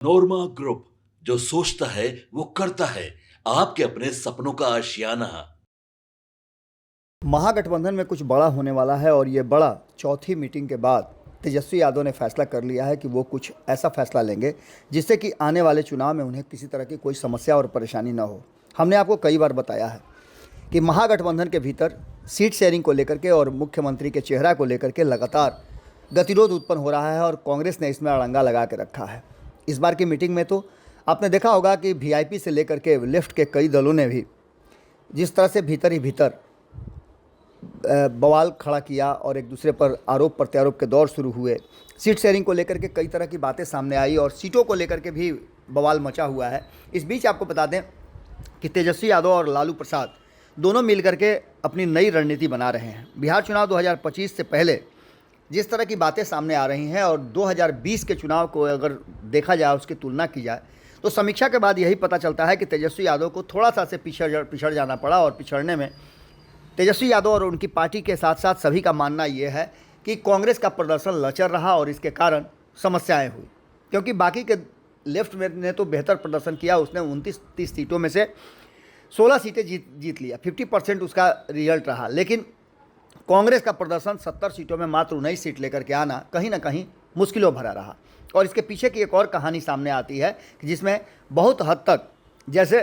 नोरमा group, जो सोचता है वो करता है। आपके अपने सपनों का आशियाना। महागठबंधन में कुछ बड़ा होने वाला है और ये बड़ा चौथी मीटिंग के बाद तेजस्वी यादव ने फैसला कर लिया है कि वो कुछ ऐसा फैसला लेंगे जिससे कि आने वाले चुनाव में उन्हें किसी तरह की कोई समस्या और परेशानी न हो। हमने आपको कई बार बताया है कि महागठबंधन के भीतर सीट शेयरिंग को लेकर के और मुख्यमंत्री के चेहरा को लेकर के लगातार गतिरोध उत्पन्न हो रहा है और कांग्रेस ने इसमें अड़ंगा लगा के रखा है। इस बार की मीटिंग में तो आपने देखा होगा कि वीआईपी से लेकर के लेफ्ट के कई दलों ने भी जिस तरह से भीतर ही भीतर बवाल खड़ा किया और एक दूसरे पर आरोप प्रत्यारोप के दौर शुरू हुए। सीट शेयरिंग को लेकर के कई तरह की बातें सामने आई और सीटों को लेकर के भी बवाल मचा हुआ है। इस बीच आपको बता दें कि तेजस्वी यादव और लालू प्रसाद दोनों मिलकर के अपनी नई रणनीति बना रहे हैं। बिहार चुनाव 2025 से पहले जिस तरह की बातें सामने आ रही हैं और 2020 के चुनाव को अगर देखा जाए, उसकी तुलना की जाए, तो समीक्षा के बाद यही पता चलता है कि तेजस्वी यादव को थोड़ा सा से पिछड़ जाना पड़ा और पिछड़ने में तेजस्वी यादव और उनकी पार्टी के साथ साथ सभी का मानना ये है कि कांग्रेस का प्रदर्शन लचर रहा और इसके कारण समस्याएं हुई, क्योंकि बाकी के लेफ्ट में ने तो बेहतर प्रदर्शन किया। उसने 29-30 सीटों में से 16 सीटें जीत लिया, 50% उसका रिजल्ट रहा। लेकिन कांग्रेस का प्रदर्शन 70 सीटों में मात्र 19 सीट लेकर के आना कहीं ना कहीं मुश्किलों भरा रहा। और इसके पीछे की एक और कहानी सामने आती है कि जिसमें बहुत हद तक जैसे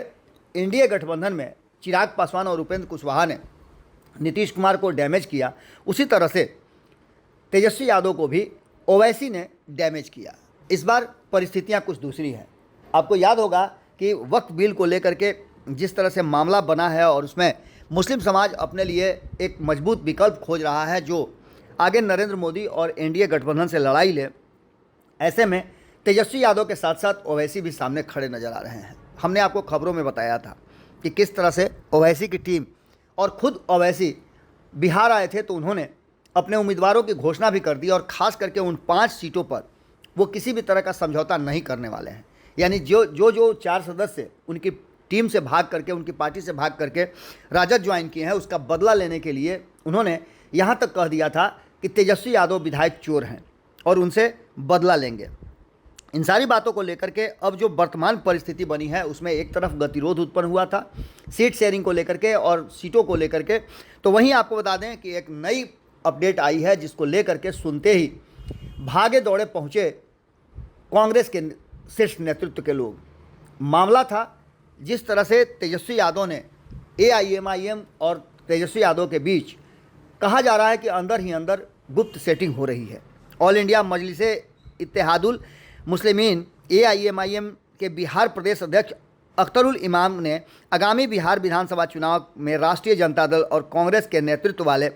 इंडिया गठबंधन में चिराग पासवान और उपेंद्र कुशवाहा ने नीतीश कुमार को डैमेज किया, उसी तरह से तेजस्वी यादव को भी ओवैसी ने डैमेज किया। इस बार परिस्थितियां कुछ दूसरी हैं। आपको याद होगा कि वक्फ बिल को लेकर के जिस तरह से मामला बना है और उसमें मुस्लिम समाज अपने लिए एक मजबूत विकल्प खोज रहा है जो आगे नरेंद्र मोदी और एनडीए गठबंधन से लड़ाई ले। ऐसे में तेजस्वी यादव के साथ साथ ओवैसी भी सामने खड़े नजर आ रहे हैं। हमने आपको खबरों में बताया था कि किस तरह से ओवैसी की टीम और खुद ओवैसी बिहार आए थे तो उन्होंने अपने उम्मीदवारों की घोषणा भी कर दी और ख़ास करके उन 5 सीटों पर वो किसी भी तरह का समझौता नहीं करने वाले हैं। यानी जो 4 सदस्य उनकी टीम से भाग करके, उनकी पार्टी से भाग करके राजद ज्वाइन किए हैं, उसका बदला लेने के लिए उन्होंने यहाँ तक कह दिया था कि तेजस्वी यादव विधायक चोर हैं और उनसे बदला लेंगे। इन सारी बातों को लेकर के अब जो वर्तमान परिस्थिति बनी है उसमें एक तरफ गतिरोध उत्पन्न हुआ था सीट शेयरिंग को लेकर के और सीटों को लेकर के, तो वहीं आपको बता दें कि एक नई अपडेट आई है जिसको लेकर के सुनते ही भागे दौड़े पहुंचे कांग्रेस के शीर्ष नेतृत्व के लोग। मामला था जिस तरह से तेजस्वी यादव ने एआईएमआईएम और तेजस्वी यादव के बीच कहा जा रहा है कि अंदर ही अंदर गुप्त सेटिंग हो रही है। All India Majlise Ittehadul Muslimeen AIMIM के बिहार प्रदेश अध्यक्ष अख्तरुल इमाम ने आगामी बिहार विधानसभा चुनाव में राष्ट्रीय जनता दल और कांग्रेस के नेतृत्व वाले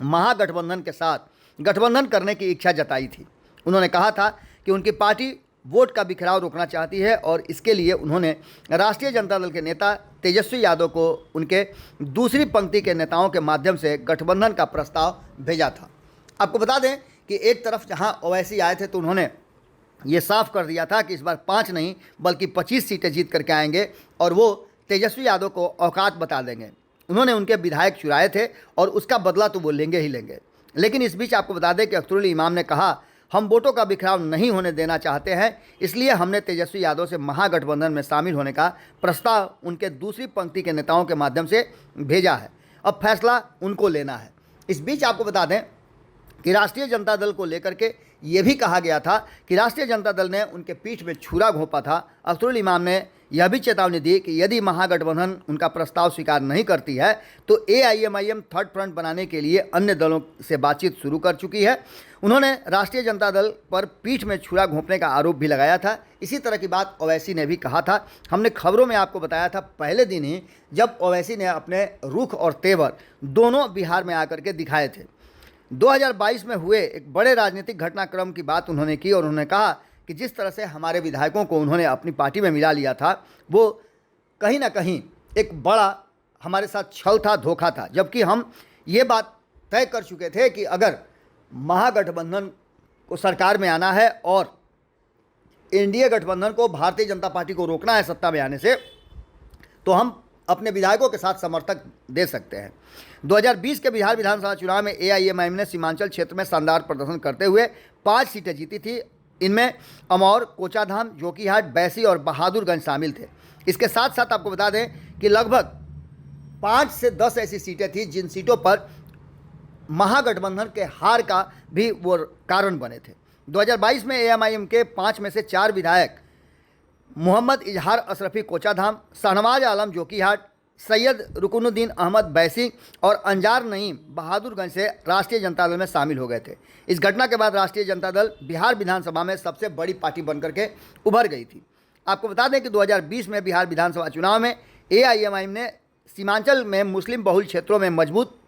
महागठबंधन के साथ गठबंधन करने की इच्छा जताई थी। उन्होंने कहा था कि उनकी पार्टी वोट का बिखराव रोकना चाहती है और इसके लिए उन्होंने राष्ट्रीय जनता दल के नेता तेजस्वी यादव को उनके दूसरी पंक्ति के नेताओं के माध्यम से गठबंधन का प्रस्ताव भेजा था। आपको बता दें कि एक तरफ जहां ओवैसी आए थे तो उन्होंने ये साफ कर दिया था कि इस बार 5 नहीं बल्कि 25 सीटें जीत करके आएंगे और वो तेजस्वी यादव को औकात बता देंगे। उन्होंने उनके विधायक चुराए थे और उसका बदला तो वो लेंगे ही लेंगे। लेकिन इस बीच आपको बता दें कि अख्तरुल इमाम ने कहा, हम वोटों का बिखराव नहीं होने देना चाहते हैं, इसलिए हमने तेजस्वी यादव से महागठबंधन में शामिल होने का प्रस्ताव उनके दूसरी पंक्ति के नेताओं के माध्यम से भेजा है। अब फैसला उनको लेना है। इस बीच आपको बता दें कि राष्ट्रीय जनता दल को लेकर के ये भी कहा गया था कि राष्ट्रीय जनता दल ने उनके पीठ में छुरा घोंपा था। अख्तरुल इमाम ने यह भी चेतावनी दी कि यदि महागठबंधन उनका प्रस्ताव स्वीकार नहीं करती है तो एआईएमआईएम थर्ड फ्रंट बनाने के लिए अन्य दलों से बातचीत शुरू कर चुकी है। उन्होंने राष्ट्रीय जनता दल पर पीठ में छुरा घोंपने का आरोप भी लगाया था। इसी तरह की बात ओवैसी ने भी कहा था। हमने खबरों में आपको बताया था पहले दिन ही जब ओवैसी ने अपने रुख और तेवर दोनों बिहार में आकर के दिखाए थे। 2022 में हुए एक बड़े राजनीतिक घटनाक्रम की बात उन्होंने की और उन्होंने कहा कि जिस तरह से हमारे विधायकों को उन्होंने अपनी पार्टी में मिला लिया था वो कहीं ना कहीं एक बड़ा हमारे साथ छल था, धोखा था। जबकि हम ये बात तय कर चुके थे कि अगर महागठबंधन को सरकार में आना है और एनडीए गठबंधन को, भारतीय जनता पार्टी को रोकना है सत्ता में आने से, तो हम अपने विधायकों के साथ समर्थक दे सकते हैं। 2020 के बिहार विधानसभा चुनाव में एआईएमआईएम ने सीमांचल क्षेत्र में शानदार प्रदर्शन करते हुए 5 सीटें जीती थी इनमें अमौर, कोचाधाम, जोकीहाट, बैसी और बहादुरगंज शामिल थे। इसके साथ साथ आपको बता दें कि लगभग 5 से 10 ऐसी सीटें थी जिन सीटों पर महागठबंधन के हार का भी वो कारण बने थे। 2022 में एएमआईएम के 5 में से 4 विधायक मोहम्मद इजहार अशरफी कोचाधाम, शाहनवाज आलम जोकीहाट, सैयद रुकनुद्दीन अहमद बैसी और अंजार नईम बहादुरगंज से राष्ट्रीय जनता दल में शामिल हो गए थे। इस घटना के बाद राष्ट्रीय जनता दल बिहार विधानसभा में सबसे बड़ी पार्टी बनकर के उभर गई थी। आपको बता दें कि 2020 में बिहार विधानसभा चुनाव में एआईएमआईएम ने सीमांचल में मुस्लिम बहुल क्षेत्रों में मजबूत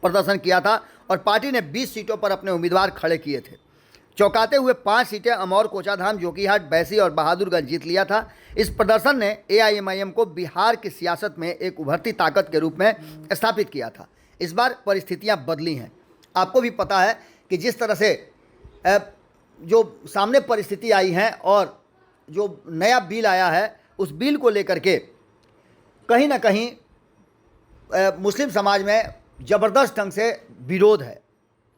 प्रदर्शन किया था और पार्टी ने 20 सीटों पर अपने उम्मीदवार खड़े किए थे। चौंकाते हुए 5 सीटें अमौर, कोचाधाम, जोकीहाट, बैसी और बहादुरगंज जीत लिया था। इस प्रदर्शन ने एआईएमआईएम को बिहार की सियासत में एक उभरती ताकत के रूप में स्थापित किया था। इस बार परिस्थितियां बदली हैं। आपको भी पता है कि जिस तरह से जो सामने परिस्थिति आई है और जो नया बिल आया है, उस बिल को लेकर के कहीं ना कहीं मुस्लिम समाज में ज़बरदस्त ढंग से विरोध है।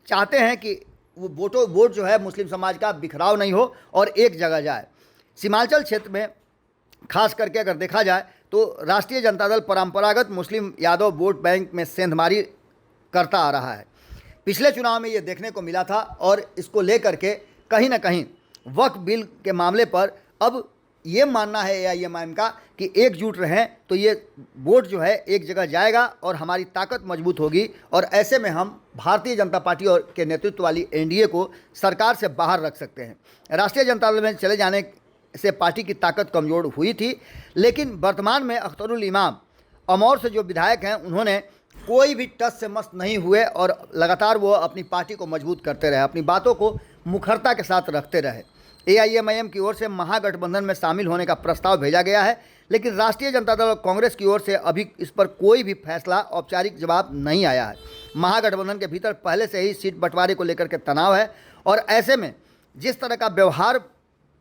चाहते हैं कि वो वोट जो है मुस्लिम समाज का बिखराव नहीं हो और एक जगह जाए। सीमांचल क्षेत्र में खास करके अगर देखा जाए तो राष्ट्रीय जनता दल परंपरागत मुस्लिम यादव वोट बैंक में सेंधमारी करता आ रहा है। पिछले चुनाव में ये देखने को मिला था और इसको लेकर के कहीं ना कहीं वक्फ बिल के मामले पर अब ये मानना है एआईएमआईएम का कि एकजुट रहें तो ये वोट जो है एक जगह जाएगा और हमारी ताकत मजबूत होगी और ऐसे में हम भारतीय जनता पार्टी और के नेतृत्व वाली एनडीए को सरकार से बाहर रख सकते हैं। राष्ट्रीय जनता दल में चले जाने से पार्टी की ताकत कमज़ोर हुई थी, लेकिन वर्तमान में अख्तरुल इमाम अमौर से जो विधायक हैं उन्होंने कोई भी टस से मस नहीं हुए और लगातार वो अपनी पार्टी को मजबूत करते रहे, अपनी बातों को मुखरता के साथ रखते रहे। एआईएमआईएम की ओर से महागठबंधन में शामिल होने का प्रस्ताव भेजा गया है, लेकिन राष्ट्रीय जनता दल और कांग्रेस की ओर से अभी इस पर कोई भी फैसला औपचारिक जवाब नहीं आया है। महागठबंधन के भीतर पहले से ही सीट बंटवारे को लेकर के तनाव है और ऐसे में जिस तरह का व्यवहार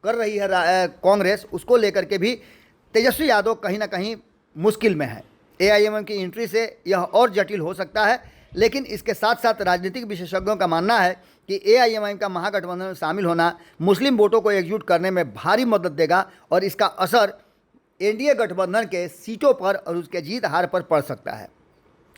कर रही है कांग्रेस, उसको लेकर के भी तेजस्वी यादव कहीं ना कहीं मुश्किल में है। एआईएमआईएम की एंट्री से यह और जटिल हो सकता है, लेकिन इसके साथ साथ राजनीतिक विशेषज्ञों का मानना है कि एआईएमआईएम का महागठबंधन में शामिल होना मुस्लिम वोटों को एकजुट करने में भारी मदद देगा और इसका असर एनडीए गठबंधन के सीटों पर और उसके जीत हार पर पड़ सकता है।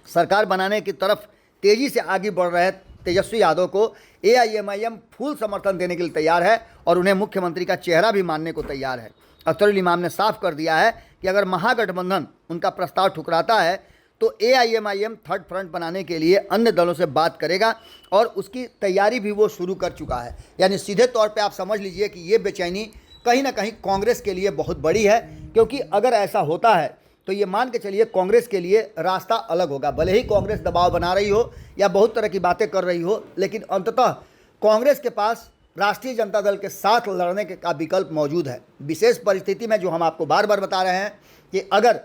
सरकार बनाने की तरफ तेज़ी से आगे बढ़ रहे तेजस्वी यादव को एआईएमआईएम फुल समर्थन देने के लिए तैयार है और उन्हें मुख्यमंत्री का चेहरा भी मानने को तैयार है। अख्तरुल इमाम ने साफ कर दिया है कि अगर महागठबंधन उनका प्रस्ताव ठुकराता है तो एआईएमआईएम थर्ड फ्रंट बनाने के लिए अन्य दलों से बात करेगा और उसकी तैयारी भी वो शुरू कर चुका है। यानी सीधे तौर पे आप समझ लीजिए कि ये बेचैनी कहीं ना कहीं कांग्रेस के लिए बहुत बड़ी है, क्योंकि अगर ऐसा होता है तो ये मान के चलिए कांग्रेस के लिए रास्ता अलग होगा। भले ही कांग्रेस दबाव बना रही हो या बहुत तरह की बातें कर रही हो, लेकिन अंततः कांग्रेस के पास राष्ट्रीय जनता दल के साथ लड़ने का विकल्प मौजूद है। विशेष परिस्थिति में जो हम आपको बार बार बता रहे हैं कि अगर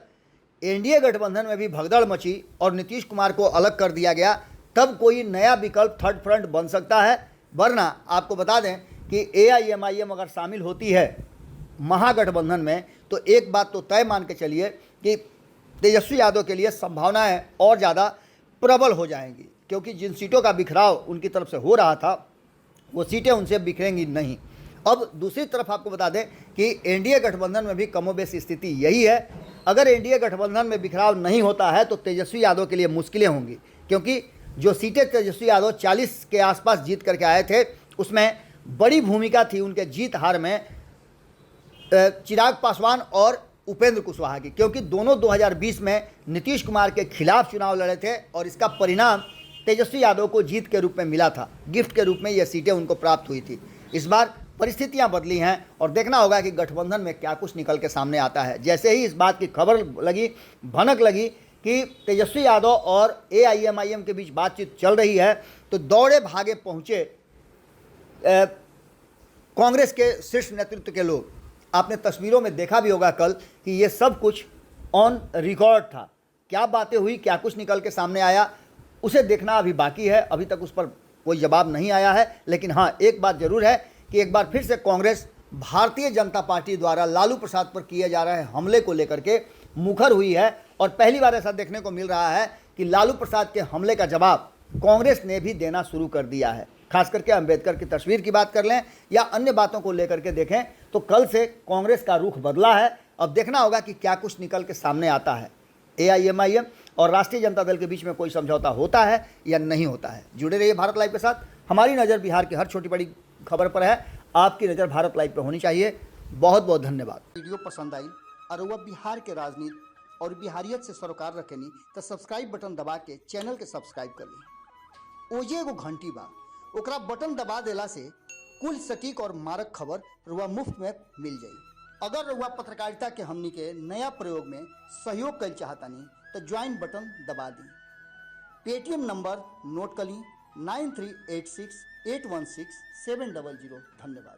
एनडीए गठबंधन में भी भगदड़ मची और नीतीश कुमार को अलग कर दिया गया, तब कोई नया विकल्प थर्ड फ्रंट बन सकता है। वरना आपको बता दें कि एआईएमआईएम अगर शामिल होती है महागठबंधन में तो एक बात तो तय मान के चलिए कि तेजस्वी यादव के लिए संभावनाएं और ज़्यादा प्रबल हो जाएंगी, क्योंकि जिन सीटों का बिखराव उनकी तरफ से हो रहा था वो सीटें उनसे बिखरेंगी नहीं। अब दूसरी तरफ आपको बता दें कि एनडीए गठबंधन में भी कमोबेश स्थिति यही है। अगर एनडीए गठबंधन में बिखराव नहीं होता है तो तेजस्वी यादव के लिए मुश्किलें होंगी, क्योंकि जो सीटें तेजस्वी यादव 40 के आसपास जीत करके आए थे उसमें बड़ी भूमिका थी उनके जीत हार में चिराग पासवान और उपेंद्र कुशवाहा की, क्योंकि दोनों 2020 में नीतीश कुमार के खिलाफ चुनाव लड़े थे और इसका परिणाम तेजस्वी यादव को जीत के रूप में मिला था। गिफ्ट के रूप में ये सीटें उनको प्राप्त हुई थी। इस बार परिस्थितियां बदली हैं और देखना होगा कि गठबंधन में क्या कुछ निकल के सामने आता है। जैसे ही इस बात की खबर लगी, भनक लगी कि तेजस्वी यादव और एआईएमआईएम के बीच बातचीत चल रही है, तो दौड़े भागे पहुंचे कांग्रेस के शीर्ष नेतृत्व के लोग। आपने तस्वीरों में देखा भी होगा कल कि ये सब कुछ ऑन रिकॉर्ड था। क्या बातें हुई, क्या कुछ निकल के सामने आया, उसे देखना अभी बाकी है। अभी तक उस पर कोई जवाब नहीं आया है, लेकिन हाँ, एक बात जरूर है कि एक बार फिर से कांग्रेस भारतीय जनता पार्टी द्वारा लालू प्रसाद पर किए जा रहे हमले को लेकर के मुखर हुई है और पहली बार ऐसा देखने को मिल रहा है कि लालू प्रसाद के हमले का जवाब कांग्रेस ने भी देना शुरू कर दिया है। खास करके अंबेडकर की तस्वीर की बात कर लें या अन्य बातों को लेकर के देखें तो कल से कांग्रेस का रुख बदला है। अब देखना होगा कि क्या कुछ निकल के सामने आता है। AIMIM और राष्ट्रीय जनता दल के बीच में कोई समझौता होता है या नहीं होता है। जुड़े रहिए भारत लाइव के साथ। हमारी नज़र बिहार की हर छोटी बड़ी खबर पर है, आपकी नज़र भारत लाइव पर होनी चाहिए। बहुत बहुत धन्यवाद। वीडियो पसंद आई और वह बिहार के राजनीति और बिहारियत से सरोकार रखेनी तो सब्सक्राइब बटन दबा के चैनल के सब्सक्राइब कर ली। ओजे एगो घंटी बा, ओकरा बटन दबा देला से कुल सटीक और मारक खबर रुआ मुफ्त में मिल जाई। अगर रुआ पत्रकारिता के हमनी के नया प्रयोग में सहयोग कर चाहतानी तो ज्वाइन बटन दबा दी। पेटीएम नंबर नोट कर ली 9386816700। धन्यवाद।